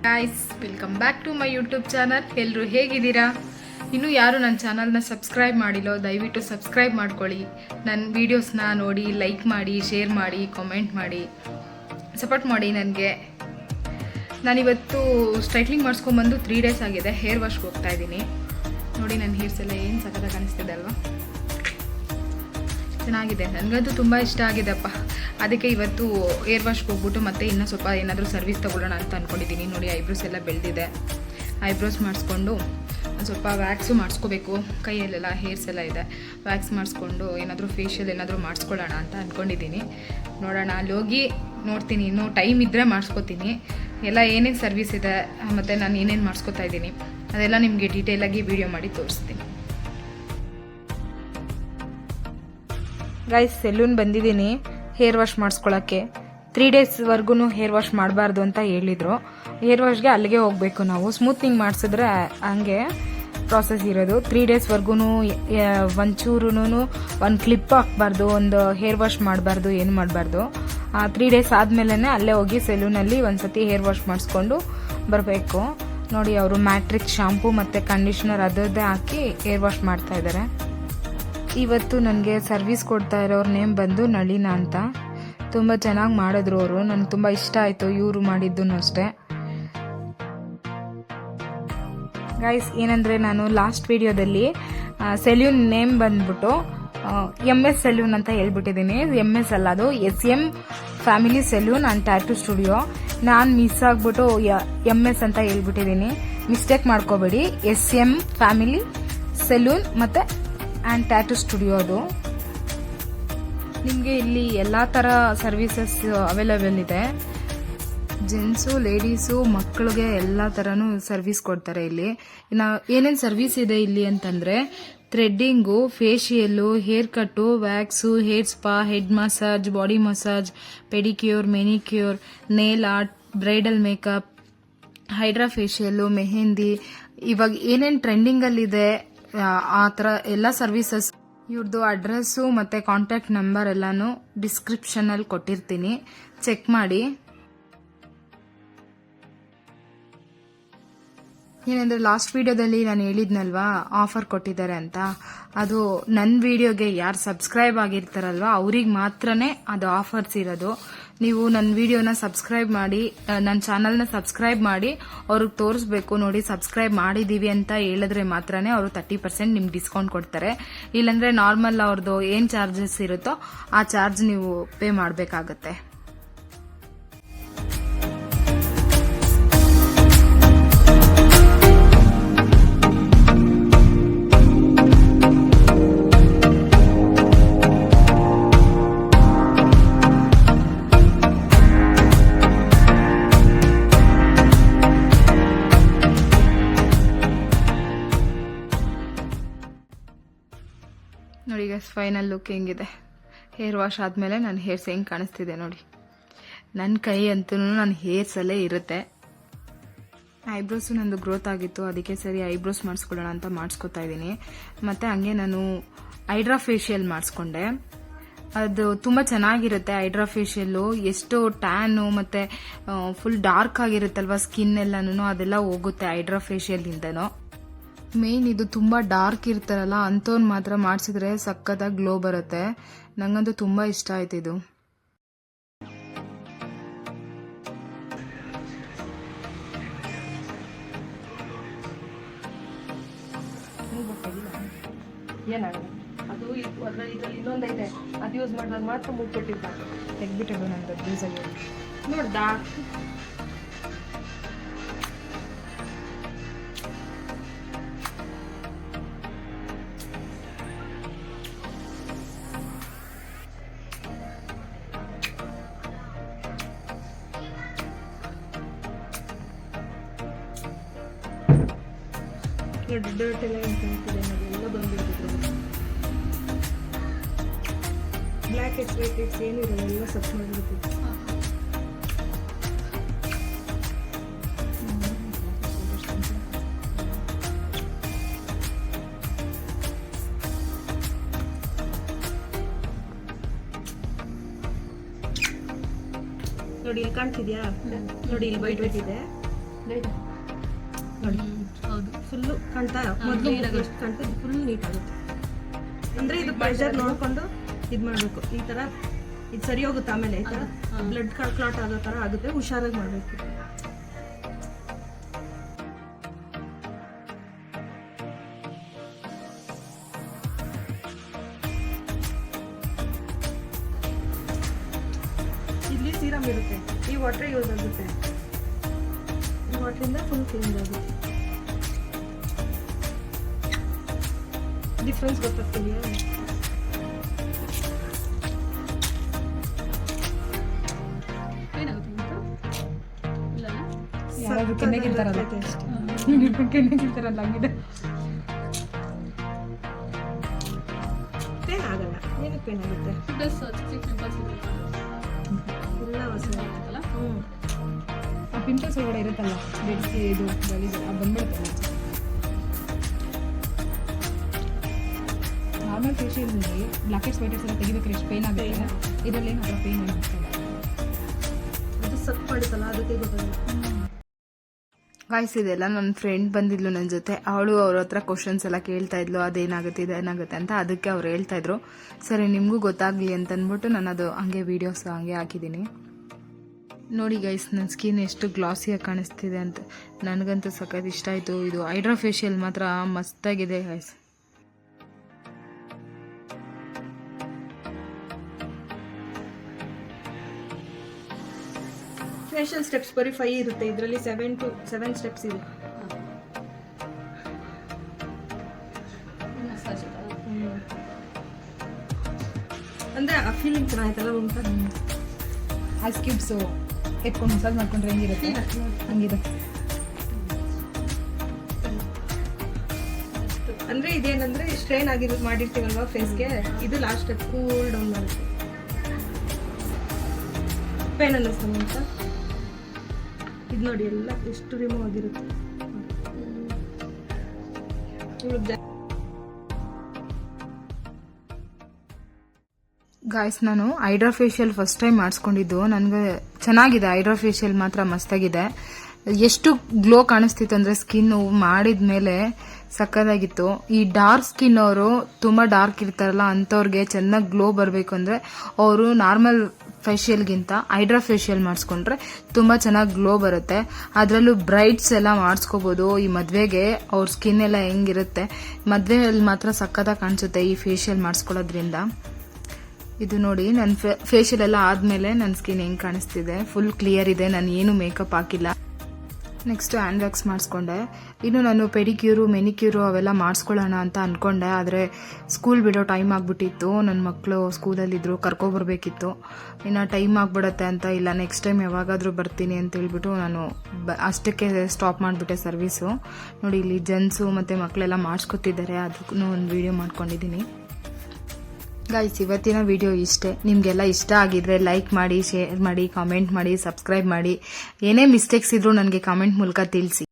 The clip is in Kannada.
Guys, welcome back to my YouTube channel. ಎಲ್ಲರೂ ಹೇಗಿದ್ದೀರಾ? ಇನ್ನೂ ಯಾರು ನನ್ನ ಚಾನಲ್ನ ಸಬ್ಸ್ಕ್ರೈಬ್ ಮಾಡಿಲ್ಲೋ ದಯವಿಟ್ಟು ಸಬ್ಸ್ಕ್ರೈಬ್ ಮಾಡ್ಕೊಳ್ಳಿ. ನನ್ನ ವೀಡಿಯೋಸ್ನ ನೋಡಿ, ಲೈಕ್ ಮಾಡಿ, ಶೇರ್ ಮಾಡಿ, ಕಾಮೆಂಟ್ ಮಾಡಿ, ಸಪೋರ್ಟ್ ಮಾಡಿ ನನಗೆ. ನಾನಿವತ್ತು ಸ್ಟ್ರೈಟ್ಲಿಂಗ್ ಮಾಡಿಸ್ಕೊಂಬಂದು 3 ಡೇಸ್ ಆಗಿದೆ. ಹೇರ್ ವಾಶ್ಗೆ ಹೋಗ್ತಾ ಇದ್ದೀನಿ. ನೋಡಿ ನನ್ನ ಹೇರ್ಸ್ ಎಲ್ಲ ಏನು ಸಖತ್ತಾಗಿ ಕಾಣಿಸ್ತಿದೆ ಅಲ್ವಾ? ಚೆನ್ನಾಗಿದೆ, ನನಗಂತೂ ತುಂಬ ಇಷ್ಟ ಆಗಿದೆಪ್ಪ. ಅದಕ್ಕೆ ಇವತ್ತು ಏರ್ ವಾಶ್ಗೆ ಹೋಗ್ಬಿಟ್ಟು ಮತ್ತೆ ಇನ್ನೂ ಸ್ವಲ್ಪ ಏನಾದರೂ ಸರ್ವಿಸ್ ತೊಗೊಳ್ಳೋಣ ಅಂತ ಅಂದ್ಕೊಂಡಿದ್ದೀನಿ. ನೋಡಿ ಐಬ್ರೋಸ್ ಎಲ್ಲ ಬೆಳೆದಿದೆ. ಐಬ್ರೋಸ್ ಮಾಡಿಸ್ಕೊಂಡು ಸ್ವಲ್ಪ ವ್ಯಾಕ್ಸು ಮಾಡಿಸ್ಕೋಬೇಕು. ಕೈಯಲ್ಲೆಲ್ಲ ಹೇರ್ಸ್ ಎಲ್ಲ ಇದೆ. ವ್ಯಾಕ್ಸ್ ಮಾಡಿಸ್ಕೊಂಡು ಏನಾದರೂ ಫೇಶಿಯಲ್ ಏನಾದರೂ ಮಾಡಿಸ್ಕೊಳ್ಳೋಣ ಅಂತ ಅಂದ್ಕೊಂಡಿದ್ದೀನಿ. ನೋಡೋಣ, ಅಲ್ಲಿ ಹೋಗಿ ನೋಡ್ತೀನಿ. ಇನ್ನೂ ಟೈಮ್ ಇದ್ದರೆ ಮಾಡಿಸ್ಕೋತೀನಿ. ಎಲ್ಲ ಏನೇನು ಸರ್ವಿಸ್ ಇದೆ ಮತ್ತು ನಾನು ಏನೇನು ಮಾಡಿಸ್ಕೊತಾ ಇದ್ದೀನಿ ಅದೆಲ್ಲ ನಿಮಗೆ ಡೀಟೇಲಾಗಿ ವಿಡಿಯೋ ಮಾಡಿ ತೋರಿಸ್ತೀನಿ. ಗೈಸ್, ಸೆಲೂನ್ ಬಂದಿದ್ದೀನಿ ಹೇರ್ ವಾಶ್ ಮಾಡಿಸ್ಕೊಳ್ಳೋಕ್ಕೆ. 3 ಡೇಸ್ವರೆಗೂ ಹೇರ್ ವಾಶ್ ಮಾಡಬಾರ್ದು ಅಂತ ಹೇಳಿದರು. ಹೇರ್ ವಾಶ್ಗೆ ಅಲ್ಲಿಗೆ ಹೋಗಬೇಕು ನಾವು. ಸ್ಮೂತ್ನಿಂಗ್ ಮಾಡಿಸಿದ್ರೆ ಹಂಗೆ ಪ್ರಾಸೆಸ್ ಇರೋದು. 3 ಡೇಸ್ವರೆಗೂ ಒಂಚೂರು ಒಂದು ಕ್ಲಿಪ್ ಹಾಕ್ಬಾರ್ದು, ಒಂದು ಹೇರ್ ವಾಶ್ ಮಾಡಬಾರ್ದು, ಏನು ಮಾಡಬಾರ್ದು. 3 ಡೇಸ್ ಆದಮೇಲೆ ಅಲ್ಲೇ ಹೋಗಿ ಸೆಲೂನಲ್ಲಿ ಒಂದ್ಸತಿ ಹೇರ್ ವಾಶ್ ಮಾಡಿಸ್ಕೊಂಡು ಬರಬೇಕು. ನೋಡಿ, ಅವರು ಮ್ಯಾಟ್ರಿಕ್ಸ್ ಶಾಂಪೂ ಮತ್ತು ಕಂಡೀಷ್ನರ್ ಅದರದ್ದೇ ಹಾಕಿ ಹೇರ್ ವಾಶ್ ಮಾಡ್ತಾ ಇದ್ದಾರೆ. ಇವತ್ತು ನನಗೆ ಸರ್ವಿಸ್ ಕೊಡ್ತಾ ಇರೋರ ನೇಮ್ ಬಂದು ನಳಿನ ಅಂತ. ತುಂಬ ಚೆನ್ನಾಗಿ ಮಾಡಿದ್ರು ಅವರು. ನನಗೆ ತುಂಬ ಇಷ್ಟ ಆಯಿತು ಇವರು ಮಾಡಿದ್ದು ಅಷ್ಟೇ. ಗೈಸ್, ಏನಂದರೆ ನಾನು ಲಾಸ್ಟ್ ವಿಡಿಯೋದಲ್ಲಿ ಸೆಲ್ಯೂನ್ ನೇಮ್ ಬಂದ್ಬಿಟ್ಟು MS ಸೆಲ್ಯೂನ್ ಅಂತ ಹೇಳ್ಬಿಟ್ಟಿದ್ದೀನಿ. MS ಅಲ್ಲ, ಅದು SM family salon and tattoo studio. ನಾನು ಮಿಸ್ ಆಗಿಬಿಟ್ಟು MS ಅಂತ ಹೇಳ್ಬಿಟ್ಟಿದ್ದೀನಿ. ಮಿಸ್ಟೇಕ್ ಮಾಡ್ಕೋಬೇಡಿ. SM ಫ್ಯಾಮಿಲಿ ಸೆಲ್ಯೂನ್ ಮತ್ತು ಆ್ಯಂಡ್ ಟ್ಯಾಟೂ ಸ್ಟುಡಿಯೋ. ಅದು ನಿಮಗೆ ಇಲ್ಲಿ ಎಲ್ಲ ಥರ ಸರ್ವಿಸಸ್ ಅವೈಲೇಬಲ್ ಇದೆ. ಜೆಂಟ್ಸು, ಲೇಡೀಸು, ಮಕ್ಕಳಿಗೆ ಎಲ್ಲ ಥರನೂ ಸರ್ವಿಸ್ ಕೊಡ್ತಾರೆ ಇಲ್ಲಿ. ಏನೇನು ಸರ್ವಿಸ್ ಇದೆ ಇಲ್ಲಿ ಅಂತಂದರೆ ಥ್ರೆಡ್ಡಿಂಗು, ಫೇಶಿಯಲ್ಲು, ಹೇರ್ ಕಟ್ಟು, wax, hair spa, head massage, body massage, pedicure, manicure, nail art, bridal makeup, hydra facial, mehndi, ಇವಾಗ ಏನೇನು ಟ್ರೆಂಡಿಂಗಲ್ಲಿದೆ ಆ ಥರ ಎಲ್ಲ ಸರ್ವಿಸಸ್. ಇವ್ರದ್ದು ಅಡ್ರೆಸ್ಸು ಮತ್ತು ಕಾಂಟ್ಯಾಕ್ಟ್ ನಂಬರ್ ಎಲ್ಲಾನು ಡಿಸ್ಕ್ರಿಪ್ಷನಲ್ಲಿ ಕೊಟ್ಟಿರ್ತೀನಿ, ಚೆಕ್ ಮಾಡಿ. ಏನಂದರೆ ಲಾಸ್ಟ್ ವಿಡಿಯೋದಲ್ಲಿ ನಾನು ಹೇಳಿದ್ನಲ್ವಾ ಆಫರ್ ಕೊಟ್ಟಿದ್ದಾರೆ ಅಂತ. ಅದು ನನ್ನ ವಿಡಿಯೋಗೆ ಯಾರು ಸಬ್ಸ್ಕ್ರೈಬ್ ಆಗಿರ್ತಾರಲ್ವ ಅವ್ರಿಗೆ ಮಾತ್ರನೇ ಅದು ಆಫರ್ಸ್ ಇರೋದು. ನೀವು ನನ್ನ ವಿಡಿಯೋನ ಸಬ್ಸ್ಕ್ರೈಬ್ ಮಾಡಿ, ನನ್ನ ಚಾನಲ್ನ ಸಬ್ಸ್ಕ್ರೈಬ್ ಮಾಡಿ ಅವ್ರಿಗೆ ತೋರಿಸ್ಬೇಕು. ನೋಡಿ, ಸಬ್ಸ್ಕ್ರೈಬ್ ಮಾಡಿದ್ದೀವಿ ಅಂತ ಹೇಳಿದ್ರೆ ಮಾತ್ರನೇ ಅವರು 30% ನಿಮ್ಗೆ ಡಿಸ್ಕೌಂಟ್ ಕೊಡ್ತಾರೆ. ಇಲ್ಲಾಂದರೆ ನಾರ್ಮಲ್ ಅವ್ರದ್ದು ಏನು ಚಾರ್ಜಸ್ ಇರುತ್ತೋ ಆ ಚಾರ್ಜ್ ನೀವು ಪೇ ಮಾಡಬೇಕಾಗತ್ತೆ. ನೋಡಿ ಗೈಸ್, ಫೈನಲ್ ಲುಕ್ ಹೆಂಗಿದೆ. ಹೇರ್ ವಾಶ್ ಆದಮೇಲೆ ನನ್ನ ಹೇರ್ಸ್ ಹೆಂಗೆ ಕಾಣಿಸ್ತಿದೆ ನೋಡಿ. ನನ್ನ ಕೈ ಅಂತೂ ನನ್ನ ಹೇರ್ಸಲ್ಲೇ ಇರುತ್ತೆ. ಐಬ್ರೋಸು ನಂದು ಗ್ರೋತ್ ಆಗಿತ್ತು, ಅದಕ್ಕೆ ಸರಿ ಐಬ್ರೋಸ್ ಮಾಡಿಸ್ಕೊಳ್ಳೋಣ ಅಂತ ಮಾಡಿಸ್ಕೊತಾ ಇದ್ದೀನಿ. ಮತ್ತು ಹಂಗೆ ನಾನು ಹೈಡ್ರಾ ಫೇಶಿಯಲ್ ಮಾಡಿಸ್ಕೊಂಡೆ. ಅದು ತುಂಬ ಚೆನ್ನಾಗಿರುತ್ತೆ ಹೈಡ್ರಾ ಫೇಶಿಯಲ್ಲು. ಎಷ್ಟು ಟ್ಯಾನು ಮತ್ತು ಫುಲ್ ಡಾರ್ಕ್ ಆಗಿರುತ್ತಲ್ವ ಸ್ಕಿನ್ ಎಲ್ಲನೂ, ಅದೆಲ್ಲ ಹೋಗುತ್ತೆ ಹೈಡ್ರಾ ಫೇಶಿಯಲಿಂದನೂ. ಮೇನ್ ಇದು ತುಂಬ ಡಾರ್ಕ್ ಇರ್ತಾರಲ್ಲ ಅಂಥವ್ನು ಮಾತ್ರ ಮಾಡಿಸಿದ್ರೆ ಸಕ್ಕತ್ತಾಗಿ ಗ್ಲೋ ಬರುತ್ತೆ. ನಂಗಂತೂ ತುಂಬ ಇಷ್ಟ ಆಯ್ತು ಇದು. ಏನಾಗಲ್ಲ, ಅದು ಇದರಲ್ಲಿ ಇನ್ನೊಂದೈತೆ, ಅದು ಯೂಸ್ ಮಾಡಿದಾಗ ಮಾತ್ರ ಮುಗ್ಬಿಟ್ಟಿದ್ದ ತೆಗ್ಬಿಟ್ಟಿದ್ದು ನಂದು ಯೂಸಲ್ಲಿ ನೋಡ್ದಾ. ಡರ್ಟ್ ಎಲ್ಲ ಏನು ಕಾಣಿಸ್ತಿದೆ ಅನ್ನೋದೆಲ್ಲ ಬಂದ್ಬಿಡ್ತಿದ್ರು. ಬ್ಲ್ಯಾಕ್ ಹೆಡ್ಸ್, ವೈಟ್ ಹೆಡ್ಸ್ ಏನಿರಲ್ಲ, ಎಲ್ಲ ಸಚ್ ಮಾಡಿಬಿಡ್ತಿತ್ತು. ನೋಡಿ ಇಲ್ಲಿ ಕಾಣ್ತಿದ್ಯಾ, ನೋಡಿ ಇಲ್ಲಿ ವೈಟ್ ವೈಟ್ ಇದೆ, ನೋಡಿ ಹೌದು. ಫುಲ್ಲು ಕಾಣ್ತಾ ಮೊದಲು ಎಷ್ಟು ಕಾಣ್ತಾ ಫುಲ್ ನೀಟ್ ಆಗುತ್ತೆ. ಅಂದ್ರೆ ಇದು ಪ್ರೆಷರ್ ನೋಡ್ಕೊಂಡು ಇದು ಮಾಡಬೇಕು. ಈ ತರ ಇದು ಸರಿ ಹೋಗುತ್ತೆ. ಆಮೇಲೆ ಈ ತರ ಬ್ಲಡ್ ಕ್ಲಾಟ್ ಆಗೋ ತರ ಆಗುತ್ತೆ. ಹುಷಾರಾಗಿ ಮಾಡಬೇಕು. ಇಲ್ಲಿ ಸೀರಮ್ ಇರುತ್ತೆ. ಈ ವಾಟರ್ ಯೂಸ್ ಆಗುತ್ತೆ. ಈ ವಾಟರಿಂದ ಫುಲ್ ಕ್ಲೀನ್ ಆಗುತ್ತೆ. ಡಿಫ್ರೆನ್ಸ್ ಗೊತ್ತಾಗ್ತಿದೆಯಾ? ಏನಾಗುತ್ತೆ ಅಂತ ಇಲ್ಲ ಯಾರಾದ್ರೂ ಕೆನ್ನೆಗಿರ್ತಾರಲ್ಲ ಕೆನ್ನೆಗಿರ್ತಾರಲ್ಲ ಹಂಗಿದೆ. ಪೇನ್ ಆಗಲ್ಲ. ಏನಕ್ಕೆ ಪೇನ್ ಆಗುತ್ತೆ? ಪ್ಲಸ್ ಚಿಕ್ಕ ಪಿಂಪಲ್ಸ್ ಎಲ್ಲ ಹೊಸ ಅಲ್ಲ. ಆ ಪಿಂಪಲ್ಸ್ ಒಳಗಡೆ ಇರುತ್ತಲ್ಲ ಬೆಡ್ಸಿ ಇದು ಗಲೀಜು ಅದು ಬಂದ್ಬಿಡುತ್ತಲ್ಲ. ನಾರ್ಮಲ್ ಫೇಶಿಯಲ್ನಲ್ಲಿ ಬ್ಲಾಕ್ ಹೆಡ್ಸ್ ವೈಟ್ ಹೆಡ್ಸ್ ಎಲ್ಲ ತೆಗಿಬೇಕಾದ್ರೆ ಎಷ್ಟು ಪೇನ್ ಆಗುತ್ತೆ. ಇದರಲ್ಲಿ ಏನು ಅದರ ಪೇನ್ ಏನಾಗ್ತದೆ. ಅದು ಸಕ್ ಮಾಡುತ್ತಲ್ಲ ಅದಕ್ಕೆ ಗೊತ್ತಾಗಲ್ಲ. ಗಾಯ್ಸ್ ಇದೆಲ್ಲ ನನ್ನ ಫ್ರೆಂಡ್ ಬಂದಿದ್ಲು ನನ್ನ ಜೊತೆ. ಅವಳು ಅವ್ರ ಹತ್ರ ಕ್ವಶನ್ಸ್ ಎಲ್ಲ ಕೇಳ್ತಾ ಇದ್ಲು, ಅದೇನಾಗುತ್ತೆ ಇದೇನಾಗುತ್ತೆ ಅಂತ. ಅದಕ್ಕೆ ಅವ್ರು ಹೇಳ್ತಾ ಇದ್ರು. ಸರಿ ನಿಮಗೂ ಗೊತ್ತಾಗಲಿ ಅಂತ ಅಂದ್ಬಿಟ್ಟು ನಾನು ಅದು ಹಂಗೆ ವೀಡಿಯೋಸ್ ಹಂಗೆ ಹಾಕಿದ್ದೀನಿ. ನೋಡಿ ಗೈಸ್ ನನ್ನ ಸ್ಕಿನ್ ಎಷ್ಟು ಗ್ಲಾಸಿಯಾಗಿ ಕಾಣಿಸ್ತಿದೆ ಅಂತ. ನನಗಂತೂ ಸಖತ್ ಇಷ್ಟ ಆಯಿತು. ಇದು ಹೈಡ್ರಾ ಫೇಶಿಯಲ್ ಮಾತ್ರ ಮಸ್ತಾಗಿದೆ ಗೈಸ್. ಫೇಶಿಯಲ್ ಸ್ಟೆಪ್ಸ್ ಬರೀ 5 ಇರುತ್ತೆ. ಇದರಲ್ಲಿ 7 ಸ್ಟೆಪ್ಸ್ ಇದೆ. ಮಸಾಜ್ ಅಂದ್ರೆ ಆ ಫೀಲಿಂಗ್ ಚೆನ್ನಾಗಿತ್ತಲ್ಲ ಅಂತ. ಐಸ್ ಕ್ಯೂಬ್ಸು ಎತ್ಕೊಂಡು ಮಸಾಜ್ ಮಾಡ್ಕೊಂಡ್ರೆ ಹೆಂಗಿರುತ್ತೆ ಹಂಗಿದೆ. ಅಂದ್ರೆ ಇದೇನಂದ್ರೆ ಸ್ಟ್ರೈನ್ ಮಾಡಿರ್ತೀವಲ್ವಾ ಫೇಸ್ಗೆ, ಇದು ಲಾಸ್ಟ್ ಸ್ಟೆಪ್ ಕೂಲ್ ಡೌನ್ ಮಾಡುತ್ತೆ. ಪೇನ್ ಅನ್ನಿಸ್ತಾನೆ ಅಂತ ಇದು ನೋಡಿ ಎಲ್ಲ ಎಷ್ಟು ರಿಮೂವ್ ಆಗಿರುತ್ತೆ. ಗಾಯ್ಸ್ ನಾನು ಹೈಡ್ರಾ ಫೇಶಿಯಲ್ ಫಸ್ಟ್ ಟೈಮ್ ಮಾಡಿಸ್ಕೊಂಡಿದ್ದು. ನನಗೆ ಚೆನ್ನಾಗಿದೆ. ಹೈಡ್ರಾ ಫೇಶಿಯಲ್ ಮಾತ್ರ ಮಸ್ತಾಗಿದೆ. ಎಷ್ಟು ಗ್ಲೋ ಕಾಣಿಸ್ತಿತ್ತು ಅಂದರೆ ಸ್ಕಿನ್ನು ಮಾಡಿದ ಮೇಲೆ ಸಕ್ಕತ್ತಾಗಿತ್ತು. ಈ ಡಾರ್ಕ್ ಸ್ಕಿನ್ ಅವರು ತುಂಬ ಡಾರ್ಕ್ ಇರ್ತಾರಲ್ಲ ಅಂಥವ್ರಿಗೆ ಚೆನ್ನಾಗಿ ಗ್ಲೋ ಬರಬೇಕು ಅಂದರೆ ಅವರು ನಾರ್ಮಲ್ ಫೇಶಿಯಲ್ಗಿಂತ ಹೈಡ್ರಾ ಫೇಶಿಯಲ್ ಮಾಡಿಸ್ಕೊಂಡ್ರೆ ತುಂಬ ಚೆನ್ನಾಗಿ ಗ್ಲೋ ಬರುತ್ತೆ. ಅದರಲ್ಲೂ ಬ್ರೈಟ್ಸ್ ಎಲ್ಲ ಮಾಡಿಸ್ಕೋಬೋದು. ಈ ಮದುವೆಗೆ ಅವ್ರ ಸ್ಕಿನ್ ಎಲ್ಲ ಹೆಂಗಿರುತ್ತೆ ಮದುವೆಯಲ್ಲಿ ಮಾತ್ರ ಸಕ್ಕತ್ತಾಗಿ ಕಾಣಿಸುತ್ತೆ ಈ ಫೇಶಿಯಲ್ ಮಾಡಿಸ್ಕೊಳ್ಳೋದ್ರಿಂದ. ಇದು ನೋಡಿ ನನ್ನ ಫೇಶಿಯಲ್ ಎಲ್ಲ ಆದಮೇಲೆ ನನ್ನ ಸ್ಕಿನ್ ಹೆಂಗೆ ಕಾಣಿಸ್ತಿದೆ. ಫುಲ್ ಕ್ಲಿಯರ್ ಇದೆ. ನಾನು ಏನು ಮೇಕಪ್ ಹಾಕಿಲ್ಲ. ನೆಕ್ಸ್ಟ್ ಹ್ಯಾಂಡ್ ವ್ಯಾಕ್ಸ್ ಮಾಡಿಸ್ಕೊಂಡೆ. ಇನ್ನು ನಾನು ಪೆಡಿಕ್ಯೂರು ಮೆನಿಕ್ಯೂರು ಅವೆಲ್ಲ ಮಾಡಿಸ್ಕೊಳ್ಳೋಣ ಅಂತ ಅಂದ್ಕೊಂಡೆ. ಆದರೆ ಸ್ಕೂಲ್ ಬಿಡೋ ಟೈಮ್ ಆಗಿಬಿಟ್ಟಿತ್ತು. ನನ್ನ ಮಕ್ಕಳು ಸ್ಕೂಲಲ್ಲಿದ್ದರು, ಕರ್ಕೊಬರ್ಬೇಕಿತ್ತು. ಇನ್ನು ಟೈಮ್ ಆಗಿಬಿಡತ್ತೆ ಅಂತ ಇಲ್ಲ ನೆಕ್ಸ್ಟ್ ಟೈಮ್ ಯಾವಾಗಾದರೂ ಬರ್ತೀನಿ ಅಂತ ಹೇಳ್ಬಿಟ್ಟು ನಾನು ಅಷ್ಟಕ್ಕೆ ಸ್ಟಾಪ್ ಮಾಡಿಬಿಟ್ಟೆ ಸರ್ವಿಸು. ನೋಡಿ ಇಲ್ಲಿ ಜೆಂಟ್ಸು ಮತ್ತು ಮಕ್ಕಳೆಲ್ಲ ಮಾಡಿಸ್ಕೊತಿದ್ದಾರೆ. ಅದಕ್ಕೂ ಒಂದು ವಿಡಿಯೋ ಮಾಡ್ಕೊಂಡಿದ್ದೀನಿ. ಗಾಯ್ಸ್ ಇವತ್ತಿನ ವಿಡಿಯೋ ಇಷ್ಟೇ. ನಿಮಗೆಲ್ಲ ಇಷ್ಟ ಆಗಿದ್ರೆ ಲೈಕ್ ಮಾಡಿ, ಶೇರ್ ಮಾಡಿ, ಕಾಮೆಂಟ್ ಮಾಡಿ, ಸಬ್ಸ್ಕ್ರೈಬ್ ಮಾಡಿ. ಏನೇ ಮಿಸ್ಟೇಕ್ಸ್ ಇದ್ರೂ ನನಗೆ ಕಾಮೆಂಟ್ ಮೂಲಕ ತಿಳಿಸಿ.